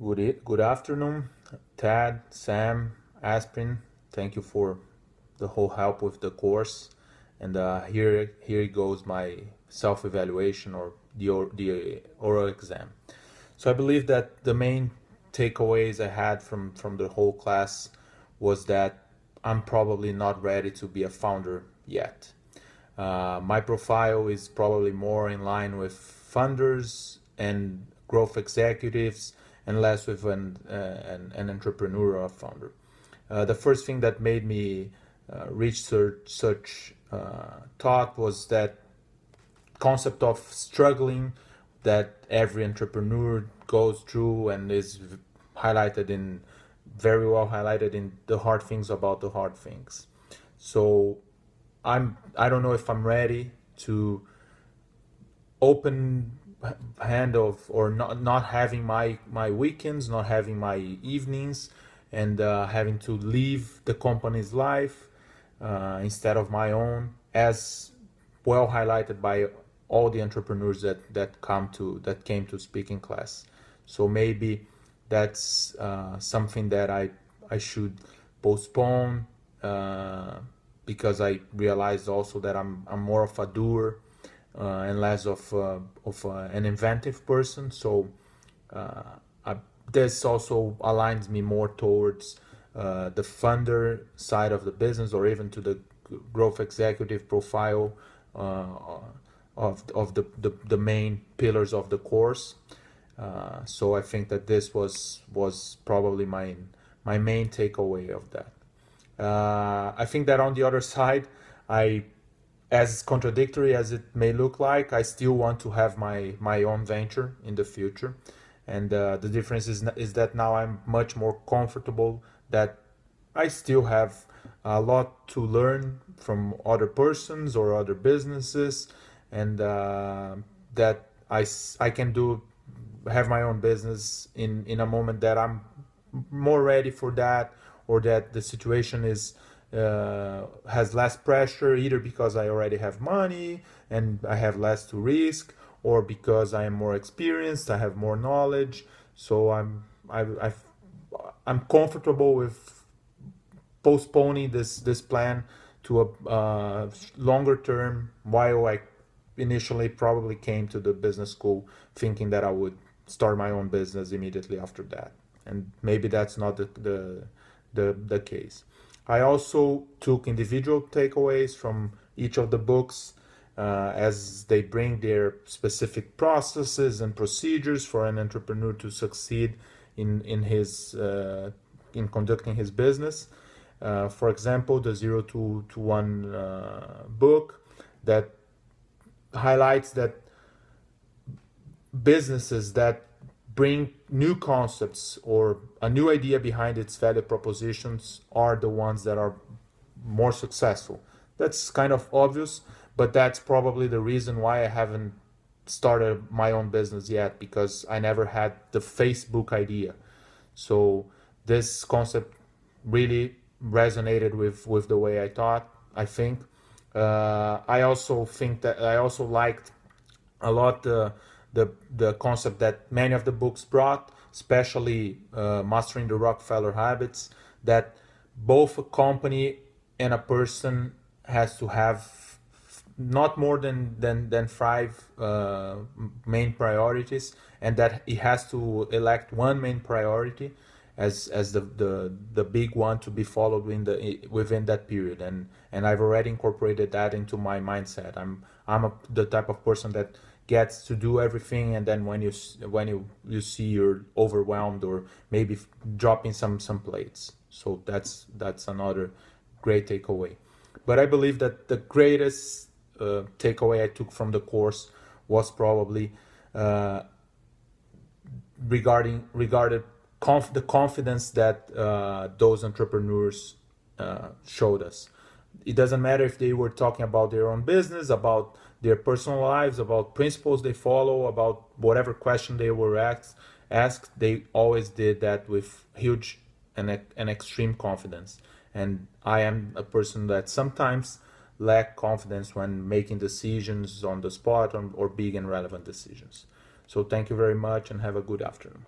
Good afternoon, Tad, Sam, Aspirin. Thank you for the whole help with the course. And here goes my self-evaluation or the oral exam. So I believe that the main takeaways I had from the whole class was that I'm probably not ready to be a founder yet. My profile is probably more in line with funders and growth executives and less with an entrepreneur or founder. The first thing that made me reach such thought was that concept of struggling that every entrepreneur goes through and is highlighted in very well highlighted in the hard things about the hard things. So I don't know if I'm ready to open hand of or not having my weekends, not having my evenings, and having to live the company's life instead of my own, as well highlighted by all the entrepreneurs that came to speaking class. So maybe that's something that I should postpone, because I realized also that I'm more of a doer and less of an inventive person. So this also aligns me more towards the funder side of the business, or even to the growth executive profile of the main pillars of the course. So I think that this was probably my main takeaway of that. I think that on the other side, as contradictory as it may look like, I still want to have my own venture in the future. And the difference is that now I'm much more comfortable that I still have a lot to learn from other persons or other businesses, and that I can have my own business in a moment that I'm more ready for that, or that the situation is has less pressure, either because I already have money and I have less to risk, or because I am more experienced, I have more knowledge. So I'm comfortable with postponing this plan to a longer term, while I initially probably came to the business school thinking that I would start my own business immediately after that. And maybe that's not the case. I also took individual takeaways from each of the books, as they bring their specific processes and procedures for an entrepreneur to succeed in conducting his business. For example, the 0 to 1 book that highlights that businesses that bring new concepts or a new idea behind its value propositions are the ones that are more successful. That's kind of obvious, but that's probably the reason why I haven't started my own business yet, because I never had the Facebook idea. So this concept really resonated with the way I thought, I think. I also think that I also liked a lot the concept that many of the books brought, especially Mastering the Rockefeller Habits, that both a company and a person has to have not more than five main priorities, and that he has to elect one main priority as the big one to be followed within that period. And I've already incorporated that into my mindset. I'm the type of person that gets to do everything, and then when you see you're overwhelmed, or maybe dropping some plates. So that's another great takeaway. But I believe that the greatest takeaway I took from the course was probably regarding the confidence that those entrepreneurs showed us. It doesn't matter if they were talking about their own business, about their personal lives, about principles they follow, about whatever question they were asked, they always did that with huge and extreme confidence. And I am a person that sometimes lack confidence when making decisions on the spot, or big and relevant decisions. So thank you very much, and have a good afternoon.